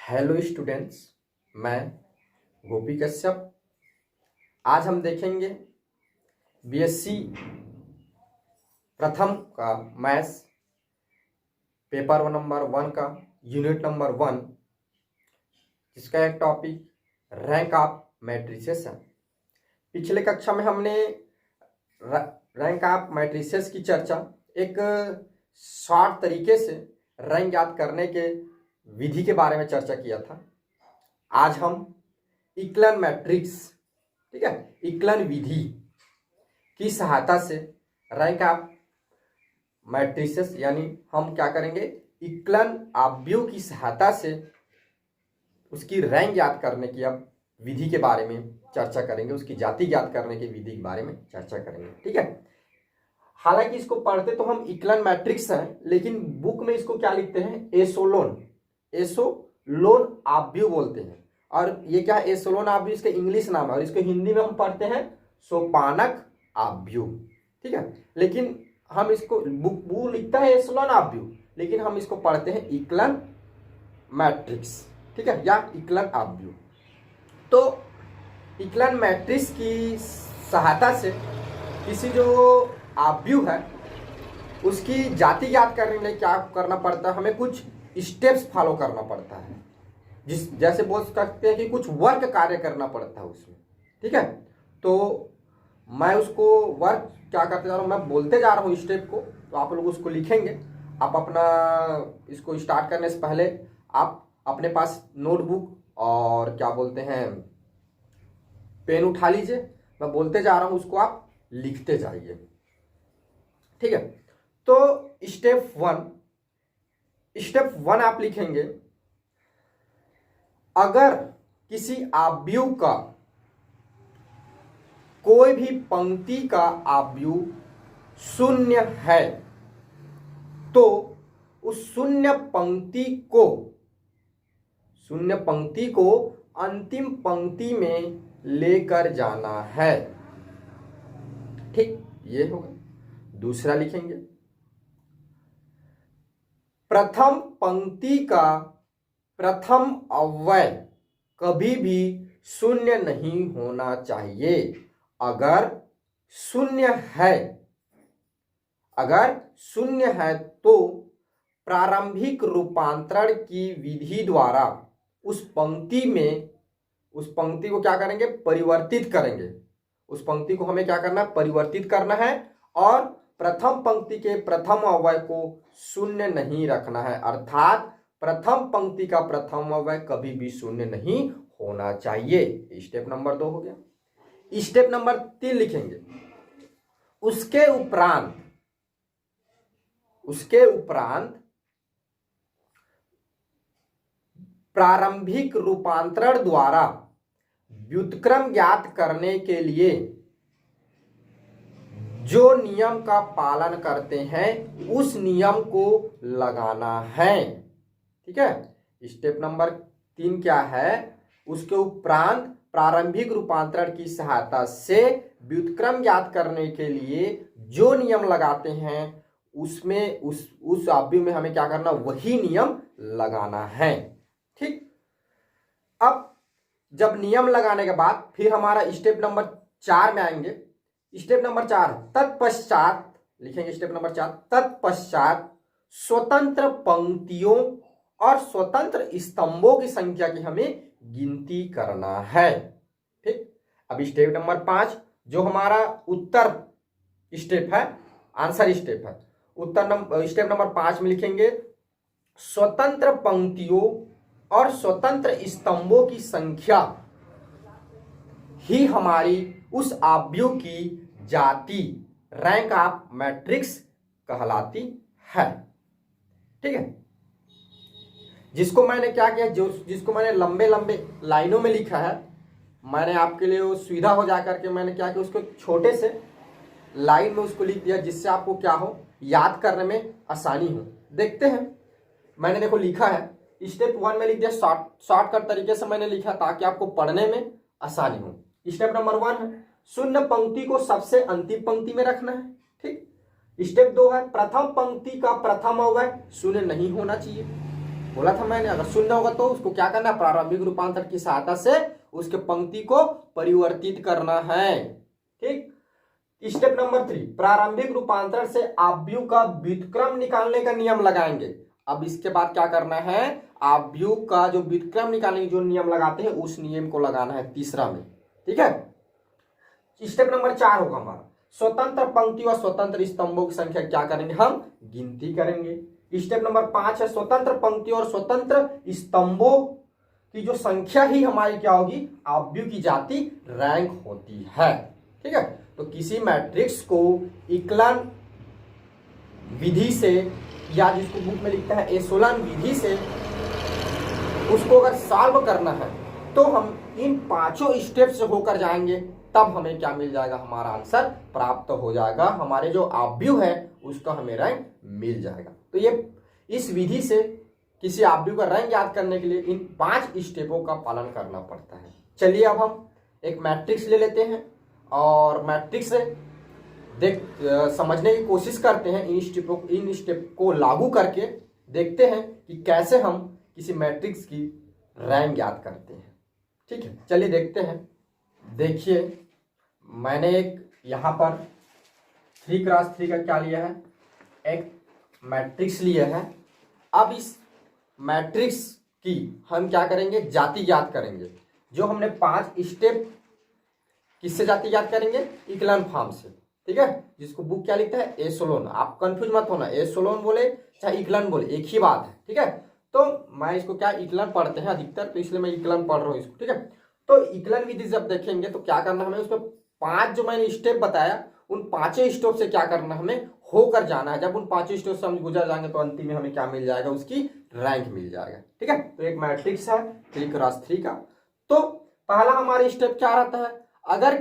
Hello students, मैं गोपी कश्यप। आज हम देखेंगे बीएससी प्रथम का मैथ्स पेपर नंबर 1 का यूनिट नंबर 1, जिसका एक टॉपिक रैंक ऑफ मैट्रिसेस है। पिछले कक्षा में हमने रैंक ऑफ मैट्रिसेस की चर्चा एक शॉर्ट तरीके से रैंक याद करने के विधि के बारे में चर्चा किया था। आज हम इक्लन मैट्रिक्स, ठीक है, इक्लन विधि की सहायता से रैंक ऑफ मैट्रिसेस यानी हम क्या करेंगे, इक्लन आव्यूह की सहायता से उसकी रैंक याद करने की अब विधि के बारे में चर्चा करेंगे, उसकी जाति ज्ञात करने की विधि के बारे में चर्चा करेंगे। ठीक है, हालांकि इसको पढ़ते तो हम इक्लन मैट्रिक्स हैं, लेकिन बुक में इसको क्या लिखते हैं, एसोलोन आव्यूह बोलते हैं। और ये क्या एसोलोन आव्यूह इसका इंग्लिश नाम है, और इसको हिंदी में हम पढ़ते हैं सोपानक आव्यूह। ठीक है, लेकिन हम इसको बुक लिखता है एसोलोन आव्यूह, लेकिन हम इसको पढ़ते हैं इक्लन मैट्रिक्स। ठीक है, या इक्लन आव्यूह। तो इक्लन मैट्रिक्स की सहायता से किसी जो आव्यूह है उसकी जाति ज्ञात करने के लिए क्या करना पड़ता है, हमें कुछ स्टेप्स फॉलो करना पड़ता है। जैसे बोल सकते हैं कि कुछ वर्क कार्य करना पड़ता है उसमें। ठीक है, तो मैं उसको वर्क क्या करते जा रहा हूँ, मैं बोलते जा रहा हूँ स्टेप को, तो आप लोग उसको लिखेंगे। आप अपना इसको स्टार्ट करने से पहले आप अपने पास नोटबुक और क्या बोलते हैं पेन उठा लीजिए। मैं बोलते जा रहा हूँ, उसको आप लिखते जाइए। ठीक है, तो स्टेप वन आप लिखेंगे, अगर किसी आव्यूह का कोई भी पंक्ति का आव्यूह शून्य है तो उस शून्य पंक्ति को अंतिम पंक्ति में लेकर जाना है। ठीक, ये होगा। दूसरा लिखेंगे, प्रथम पंक्ति का प्रथम अव्यय कभी भी शून्य नहीं होना चाहिए। अगर शून्य है तो प्रारंभिक रूपांतरण की विधि द्वारा उस पंक्ति को क्या करेंगे, परिवर्तित करेंगे। उस पंक्ति को हमें क्या करना है, परिवर्तित करना है, और प्रथम पंक्ति के प्रथम अव्यय को शून्य नहीं रखना है। अर्थात प्रथम पंक्ति का प्रथम अव्यय कभी भी शून्य नहीं होना चाहिए। स्टेप नंबर 2 हो गया। स्टेप नंबर 3 लिखेंगे, उसके उपरांत प्रारंभिक रूपांतरण द्वारा व्युत्क्रम ज्ञात करने के लिए जो नियम का पालन करते हैं उस नियम को लगाना है। ठीक है, स्टेप नंबर 3 क्या है, उसके उपरांत प्रारंभिक रूपांतरण की सहायता से व्युत्क्रम ज्ञात करने के लिए जो नियम लगाते हैं उसमें उस आव्यूह में हमें क्या करना, वही नियम लगाना है। ठीक, अब जब नियम लगाने के बाद फिर हमारा स्टेप नंबर 4 में आएंगे। स्टेप नंबर 4 तत्पश्चात लिखेंगे, स्टेप नंबर 4 तत्पश्चात स्वतंत्र पंक्तियों और स्वतंत्र स्तंभों की संख्या की हमें गिनती करना है। ठीक, अब स्टेप नंबर 5 जो हमारा उत्तर स्टेप है, आंसर स्टेप है, स्टेप नंबर 5 में लिखेंगे, स्वतंत्र पंक्तियों और स्वतंत्र स्तंभों की संख्या ही हमारी उस आव्यूह की जाति रैंक ऑफ मैट्रिक्स कहलाती है। ठीक है, जिसको मैंने क्या किया, जिसको मैंने लंबे लंबे लाइनों में लिखा है, मैंने आपके लिए वो सुविधा हो जा करके मैंने क्या किया, उसको छोटे से लाइन में उसको लिख दिया, जिससे आपको क्या हो, याद करने में आसानी हो। देखते हैं, मैंने देखो लिखा है, स्टेप 1 में लिख दिया, शॉर्टकट तरीके से मैंने लिखा ताकि आपको पढ़ने में आसानी हो। स्टेप नंबर 1 है शून्य पंक्ति को सबसे अंतिम पंक्ति में रखना है। ठीक, स्टेप 2 है प्रथम पंक्ति का प्रथम अव्यय शून्य नहीं होना चाहिए। बोला था मैंने, अगर शून्य होगा तो उसको क्या करना है, प्रारंभिक रूपांतर की सहायता से उसके पंक्ति को परिवर्तित करना है। ठीक, स्टेप नंबर 3, प्रारंभिक रूपांतरण से आव्यूह का व्युत्क्रम निकालने का नियम लगाएंगे। अब इसके बाद क्या करना है, आव्यूह का जो व्युत्क्रम निकालने जो नियम लगाते हैं उस नियम को लगाना है तीसरा में। ठीक है, स्टेप नंबर 4 होगा हमारा, स्वतंत्र पंक्ति और स्वतंत्र स्तंभों की संख्या क्या करेंगे, हम गिनती करेंगे। स्टेप नंबर 5 है, स्वतंत्र पंक्ति और स्वतंत्र स्तंभों की जो संख्या ही हमारी क्या होगी, आव्यूह की जाति रैंक होती है। ठीक है, तो किसी मैट्रिक्स को इक्लन विधि से, या जिसको बुक में लिखता है एशेलोन विधि से, उसको अगर सॉल्व करना है तो हम इन 5 स्टेप से होकर जाएंगे, तब हमें क्या मिल जाएगा, हमारा आंसर प्राप्त हो जाएगा, हमारे जो आव्यूह है उसका हमें रैंक मिल जाएगा। तो ये इस विधि से किसी आव्यूह का रैंक याद करने के लिए इन 5 स्टेपों का पालन करना पड़ता है। चलिए अब हम एक मैट्रिक्स ले लेते हैं और मैट्रिक्स से समझने की कोशिश करते हैं, इन स्टेप को लागू करके देखते हैं कि कैसे हम किसी मैट्रिक्स की रैंक याद करते हैं। ठीक है, चलिए देखते हैं। देखिए, मैंने एक यहाँ पर 3x3 का क्या लिया है, एक मैट्रिक्स लिया है। अब इस मैट्रिक्स की हम क्या करेंगे, जाति याद करेंगे। जो हमने 5 स्टेप किससे जाति याद करेंगे, इक्लन फॉर्म से। ठीक है, जिसको बुक क्या लिखता है, एशेलोन। आप कंफ्यूज मत होना, एशेलोन बोले चाहे इक्लन बोले एक ही बात है। ठीक है, तो मैं इसको क्या इक्लन पढ़ते हैं अधिकतर, तो इसलिए मैं इक्लन पढ़ रहा हूँ इसको। ठीक है, तो इक्लन विधि जब देखेंगे तो क्या करना हमें, उसमें 5 जो मैंने स्टेप बताया उन 5 स्टेप से क्या करना हमें होकर जाना है। जब उन 5 स्टेप से हम गुजर जाएंगे तो अंतिम में हमें क्या मिल जाएगा, उसकी रैंक मिल जाएगा। ठीक है, तो एक मैट्रिक्स है 3x3 का। तो पहला हमारा स्टेप क्या रहता है, अगर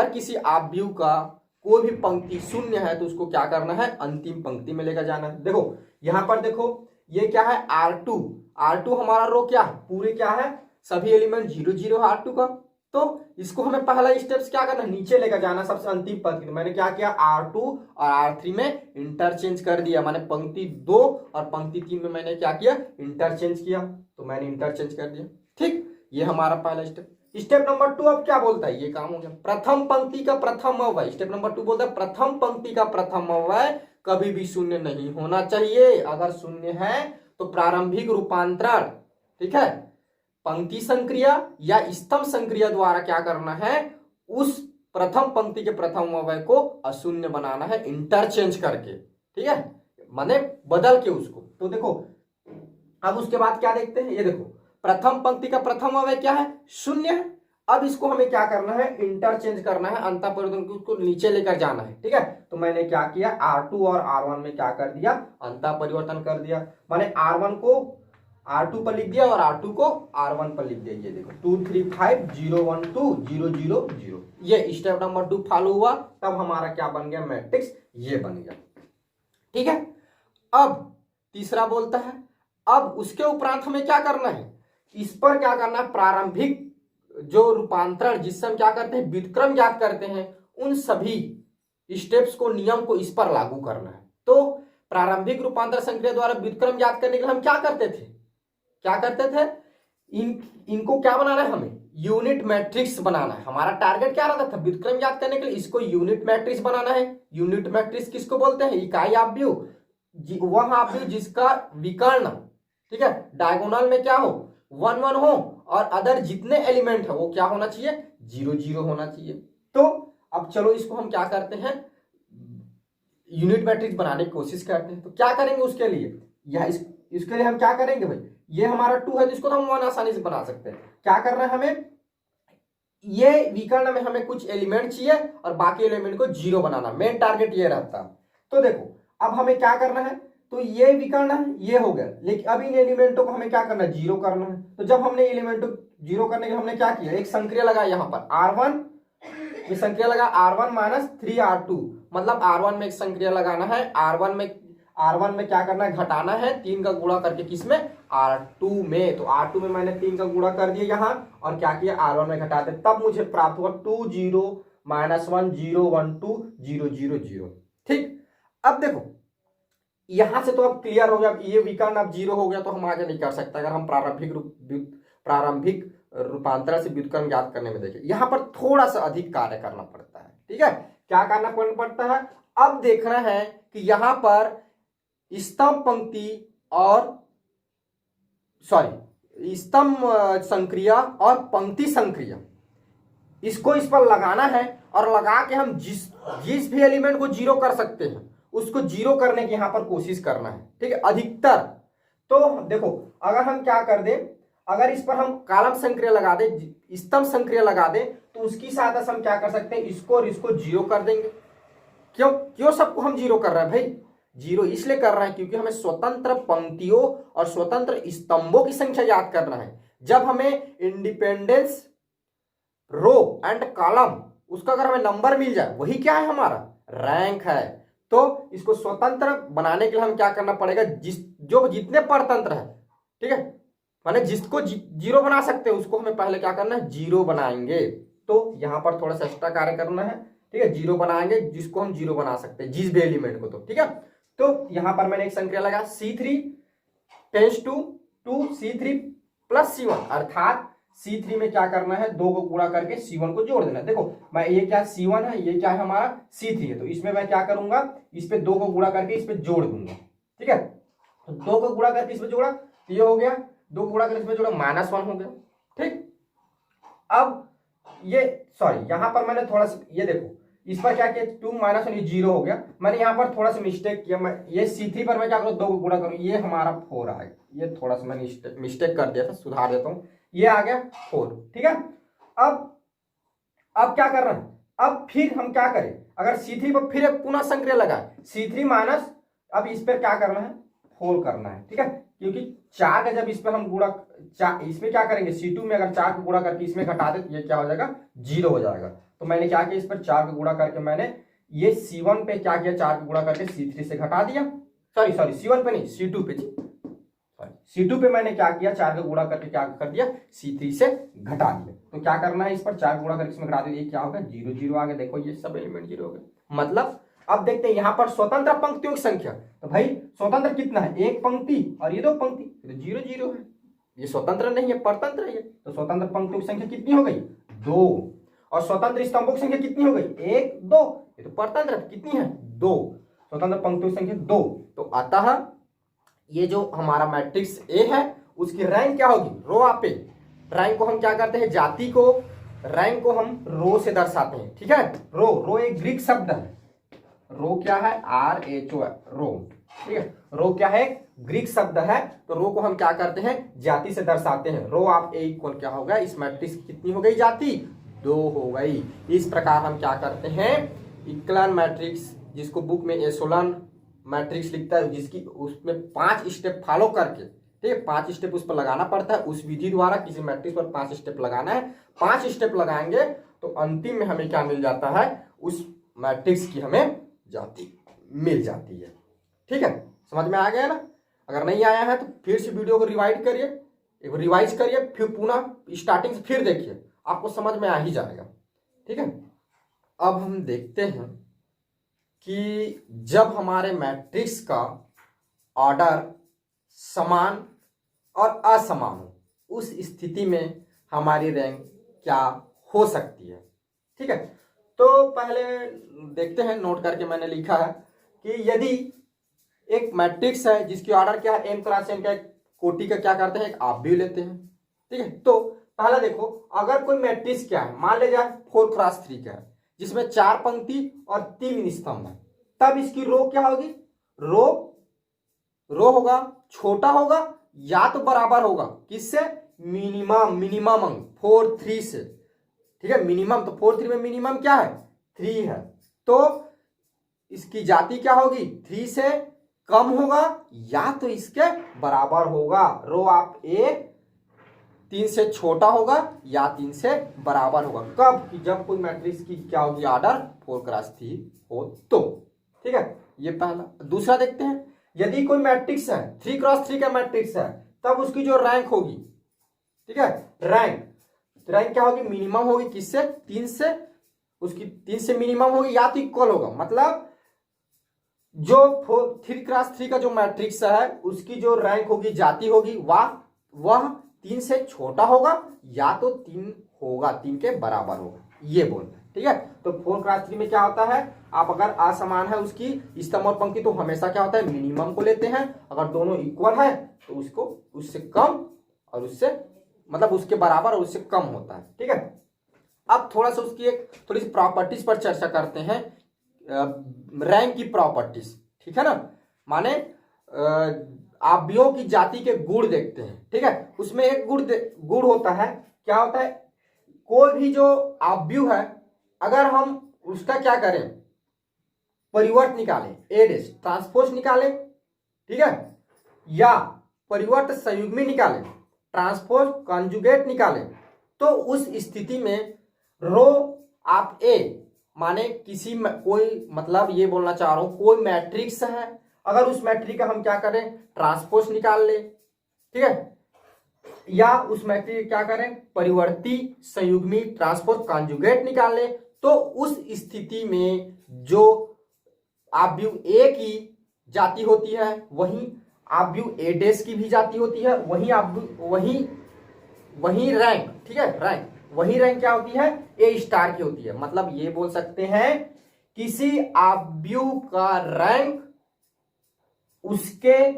किसी आव्यूह का कोई भी पंक्ति शून्य है तो उसको क्या करना है, अंतिम पंक्ति में लेकर जाना है। देखो यहां पर देखो, ये क्या है, R2 हमारा रो क्या है, पूरे क्या है, सभी एलिमेंट 0 0 है R2 का। तो इसको हमें पहला स्टेप्स क्या करना, नीचे लेकर जाना, सबसे अंतिम पंक्ति। मैंने क्या किया, R2 और R3 में इंटरचेंज कर दिया, मैंने पंक्ति 2 और पंक्ति 3 में मैंने क्या किया, इंटरचेंज किया, तो मैंने इंटरचेंज कर दिया। ठीक, ये हमारा पहला स्टेप। स्टेप नंबर 2 अब क्या बोलता है, ये काम हो गया, प्रथम पंक्ति का प्रथम अव्यय। स्टेप नंबर 2 बोलता है प्रथम पंक्ति का प्रथम अव्यय कभी भी शून्य नहीं होना चाहिए। अगर शून्य है तो प्रारंभिक रूपांतरण, ठीक है, पंक्ति संक्रिया या स्तंभ संक्रिया द्वारा क्या करना है, उस प्रथम पंक्ति के प्रथम अव्यय को अशून्य बनाना है, इंटरचेंज करके। ठीक है, माने बदल के उसको। तो देखो अब उसके बाद क्या देखते हैं, ये देखो प्रथम पंक्ति का प्रथम अव्यय क्या है, शून्य है। अब इसको हमें क्या करना है, इंटरचेंज करना है, अंतर परिवर्तन उसको नीचे लेकर जाना है। ठीक है, तो मैंने क्या किया, R2 और R1 में क्या कर दिया, अंतर परिवर्तन कर दिया। मैंने R1 को R2 पर लिख दिया और R2 को R1 पर लिख दिया। ये देखो 2 3 5 0 1 2 0 0 0, ये स्टेप नंबर 2 फॉलो हुआ, तब हमारा क्या बन गया, मैट्रिक्स ये बन गया। ठीक है, अब तीसरा बोलता है, अब उसके उपरांत हमें क्या करना है, इस पर क्या करना है, प्रारंभिक जो रूपांतरण जिससे हम क्या करते हैं, व्युत्क्रम ज्ञात करते हैं, उन सभी स्टेप्स को, नियम को इस पर लागू करना है। तो प्रारंभिक रूपांतर संक्रिया द्वारा व्युत्क्रम ज्ञात करने के लिए हम क्या करते थे, इनको क्या बनाना है, हमें यूनिट मैट्रिक्स बनाना है। हमारा टारगेट क्या रहता था, व्युत्क्रम ज्ञात करने के लिए इसको यूनिट मैट्रिक्स बनाना है। यूनिट मैट्रिक्स किसको बोलते हैं, इकाई आव्यूह, वह आव्यूह जिसका विकर्ण, ठीक है, डायगोनल में क्या हो, 1 1 हो, और अदर जितने एलिमेंट है वो क्या होना चाहिए, 0 0 होना चाहिए। तो अब चलो इसको हम क्या करते हैं, यूनिट मैट्रिक्स बनाने की कोशिश करते हैं। तो क्या करेंगे उसके लिए, इसके लिए हम क्या करेंगे भाई, ये हमारा 2 है तो इसको तो हम 1 आसानी से बना सकते हैं। क्या करना है हमें, ये विकर्ण में हमें कुछ एलिमेंट चाहिए और बाकी एलिमेंट को 0 बनाना, मेन टारगेट ये रहता। तो देखो अब हमें क्या करना है, तो ये विकर्ण है, ये हो गया, लेकिन अब इन एलिमेंटों को हमें क्या करना है, 0 करना है। तो जब हमने एलिमेंटों 0 करने के लिए हमने क्या किया, एक संक्रिया लगाया यहाँ पर R1, ये संक्रिया लगा R1 माइनस 3R2, मतलब R1 में एक संक्रिया लगाना है, R1 में क्या करना है, घटाना है 3 का गुणा करके, किसमें, R2 में। तो R2 में मैंने 3 का गुणा कर दिया यहाँ, और क्या किया, R1 में घटाते, तब मुझे प्राप्त हुआ 2 0 -1 0 1 2 0 0 0। ठीक, अब देखो यहां से तो अब क्लियर हो गया, अब ये विकर्ण अब 0 हो गया तो हम आगे नहीं कर सकते अगर हम प्रारंभिक रूपांतरण से व्युत्क्रम ज्ञात करने में देखें। यहां पर थोड़ा सा अधिक कार्य करना पड़ता है। ठीक है, क्या करना पड़ता है, अब देखना है कि यहां पर स्तंभ पंक्ति और स्तंभ संक्रिया और पंक्ति संक्रिया, इसको इस पर लगाना है और लगा के हम जिस भी एलिमेंट को 0 कर सकते हैं उसको 0 करने की यहां पर कोशिश करना है। ठीक है, अधिकतर तो देखो अगर हम क्या कर दें, अगर इस पर हम कॉलम संक्रिया लगा दें, स्तंभ संक्रिया लगा दें, तो उसकी सहायता से हम क्या कर सकते हैं, इसको और इसको 0 कर देंगे। क्यों सबको हम 0 कर रहे हैं भाई, 0 इसलिए कर रहे हैं क्योंकि हमें स्वतंत्र पंक्तियों और स्वतंत्र स्तंभों की संख्या याद करना है। जब हमें इंडिपेंडेंस रो एंड कॉलम उसका अगर हमें नंबर मिल जाए, वही क्या है, हमारा रैंक है। तो इसको स्वतंत्र बनाने के लिए हम क्या करना पड़ेगा, जो जितने परतंत्र है, ठीक है, माने जिसको 0 बना सकते हैं उसको हमें पहले क्या करना है, 0 बनाएंगे। तो यहां पर थोड़ा सा एक्स्ट्रा कार्य करना है। ठीक है, 0 बनाएंगे जिसको हम 0 बना सकते हैं, जिस भी एलिमेंट को। तो ठीक है, तो यहां पर मैंने एक संक्रिया लगा C3 tense to C3 plus C1, अर्थात C3 में क्या करना है, 2 को गुणा करके C1 को जोड़ देना। देखो मैं ये क्या C1 है, ये क्या है हमारा C3 है, तो इसमें मैं क्या करूंगा, इस पे 2 को गुणा करके इस पे जोड़ दूंगा। ठीक है, तो 2 को गुणा करके इस पे जोड़ा, ये हो गया, 2 गुणा करके इसमें जोड़ा, -1 हो गया। ठीक, अब ये यहां पर मैंने थोड़ा सा ये देखो इस पर क्या किया, 2 -1 ये 0 हो गया। मैंने यहाँ पर थोड़ा सा मिस्टेक किया, मैं ये C3 पर मैं क्या करूँ, 2 को गुणा करूँ, ये हमारा 4 आएगा। ये थोड़ा सा मैंने मिस्टेक कर दिया था, सुधार देता हूँ, ये आ गया 4। ठीक है, अब क्या कर रहे हैं, अब फिर हम क्या करें, अगर C3 पर फिर पुनः संक्रिया लगाए, C3 माइनस, अब इस पर क्या करना है, 4 करना है। ठीक है, क्योंकि 4 का जब इस पर हम गुणा, इसमें क्या करेंगे, C2 में अगर 4 को गुणा करके इसमें घटा दे तो ये क्या हो जाएगा, 0 हो जाएगा। तो मैंने क्या किया, इस पर 4 को गुणा करके मैंने ये C1 पे क्या किया, 4 को गुणा करके C3 से घटा दिया, C1 पे नहीं, C2 पे, C2 पे मैंने क्या किया, 4 को गुणा करके क्या कर दिया, C3 से घटा दिया। तो क्या करना है, इस पर 4 गुणा करके इसमें घटा दिया, ये क्या होगा, 0 0 आ गया। देखो ये सब एलिमेंट 0 हो गए। मतलब अब देखते हैं यहां पर स्वतंत्र पंक्तियों की संख्या, तो भाई स्वतंत्र कितना है, 1 पंक्ति और ये 2 पंक्ति, तो 0 0 है, ये स्वतंत्र नहीं है, परतंत्र है। तो स्वतंत्र पंक्तियों की संख्या कितनी हो गई, 2, और स्वतंत्र स्तंभों की संख्या कितनी हो गई, 1 2, ये तो परतंत्र कितनी है, 2, स्वतंत्र पंक्तियों की संख्या 2। तो अतः ये जो हमारा मैट्रिक्स ए है उसकी रैंक क्या होगी, रो आपे, रैंक को हम क्या करते हैं, जाति को, रैंक को हम रो से दर्शाते हैं। ठीक है, रो एक ग्रीक शब्द है, रो क्या है, RHO है, रो। ठीक है, रो क्या है, ग्रीक शब्द है, तो रो को हम क्या करते हैं, जाति से दर्शाते हैं। रो आप ए इक्वल क्या हो गया, इस मैट्रिक्स की कितनी हो गई, जाति 2 हो गई। इस प्रकार हम क्या करते हैं, इक्लान मैट्रिक्स, जिसको बुक में एशेलॉन मैट्रिक्स लिखता है, जिसकी उसमें 5 स्टेप फॉलो करके, ठीक है, 5 स्टेप उस पर लगाना पड़ता है, उस विधि द्वारा किसी मैट्रिक्स पर 5 स्टेप लगाना है। 5 स्टेप लगाएंगे तो अंतिम में हमें क्या मिल जाता है, उस मैट्रिक्स की हमें जाति मिल जाती है। ठीक है, समझ में आ गया ना। अगर नहीं आया है तो फिर से वीडियो को रिवाइज करिए, फिर पुनः स्टार्टिंग से फिर देखिए, आपको समझ में आ ही जाएगा। ठीक है, अब हम देखते हैं कि जब हमारे मैट्रिक्स का ऑर्डर समान और असमान हो, उस स्थिति में हमारी रैंक क्या हो सकती है। ठीक है, तो पहले देखते हैं, नोट करके मैंने लिखा है कि यदि एक मैट्रिक्स है जिसकी ऑर्डर क्या है, m क्रॉस n का एक कोटि का क्या करते हैं, एक आप भी लेते हैं। ठीक है, तो पहला देखो, अगर कोई मैट्रिक्स क्या है, मान ले जाए 4 क्रॉस 3 का है, जिसमें 4 पंक्ति और 3 स्तंभ है, तब इसकी रो क्या होगी, रो होगा, छोटा होगा या तो बराबर होगा किससे, मिनिमम 4 3 से। ठीक है, मिनिमम, तो 4 3 में मिनिमम क्या है, 3 है, तो इसकी जाति क्या होगी, 3 से कम होगा या तो इसके बराबर होगा। रो आप ए 3 से छोटा होगा या 3 से बराबर होगा, कब कि जब कोई मैट्रिक्स की क्या होगी, ऑर्डर 4 क्रॉस 3 हो तो। ठीक है, ये पहला। दूसरा देखते हैं, यदि कोई मैट्रिक्स है 3 क्रॉस 3 का मैट्रिक्स है, तब उसकी जो रैंक होगी, ठीक है, रैंक क्या होगी, मिनिमम होगी किससे, 3 से, उसकी 3 से मिनिमम होगी या तो इक्वल होगा, मतलब जो 3x3 का जो मैट्रिक्स है उसकी जो रैंक होगी, जाति होगी, वह 3 से छोटा होगा या तो 3 होगा, 3 के बराबर होगा, ये बोलना है। ठीक है, तो 4x3 में क्या होता है, आप अगर असमान है उसकी स्तंभ और पंक्ति तो हमेशा क्या होता है, मिनिमम को लेते हैं। अगर दोनों इक्वल है तो उसको उससे कम और उससे मतलब उसके बराबर और उससे कम होता है। ठीक है, अब थोड़ा सा उसकी एक थोड़ी सी प्रॉपर्टीज पर चर्चा करते हैं, रैंक की प्रॉपर्टीज। ठीक है ना, माने आव्यूहों की जाति के गुण देखते हैं। ठीक है, उसमें एक गुण होता है, क्या होता है, कोई भी जो आव्यूह है अगर हम उसका क्या करें, परिवर्त निकालें, एडेस ट्रांसपोज निकालें, ठीक है, या परिवर्त संयुग्मी निकालें, ट्रांसपोज कॉन्जुगेट निकालें, तो उस स्थिति में रो आप ए माने किसी कोई मतलब ये बोलना चाह रहा हूं कोई मैट्रिक्स है, अगर उस मैट्रिक्स का हम क्या करें, ट्रांसपोज निकाल ले। ठीक है, या उस मैट्रिक्स क्या करें, परिवर्ती संयुग्मी ट्रांसपोज कॉन्जुगेट निकाल ले, तो उस स्थिति में जो आव्यूह ए की जाति होती है वही आव्यूह ए डैश की भी जाति होती है, वही रैंक, ठीक है, रैंक वही रैंक क्या होती है, ए स्टार की होती है। मतलब ये बोल सकते हैं किसी आव्यूह का रैंक उसके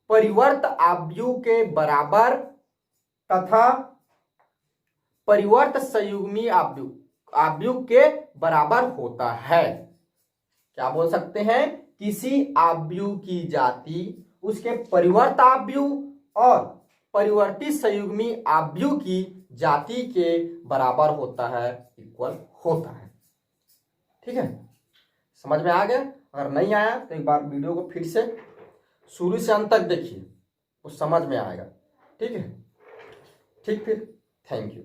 परिवर्त आव्यूह के बराबर तथा परिवर्त संयुग्मी आव्यूह के बराबर होता है। क्या बोल सकते हैं, किसी आव्यूह की जाति उसके परिवर्त आव्यूह और परिवर्ती संयुग्मी आव्यूह की जाति के बराबर होता है, इक्वल होता है। ठीक है, समझ में आ गया? अगर नहीं आया तो एक बार वीडियो को फिर से शुरू से अंत तक देखिए, वो समझ में आएगा। ठीक है, ठीक, फिर थैंक यू।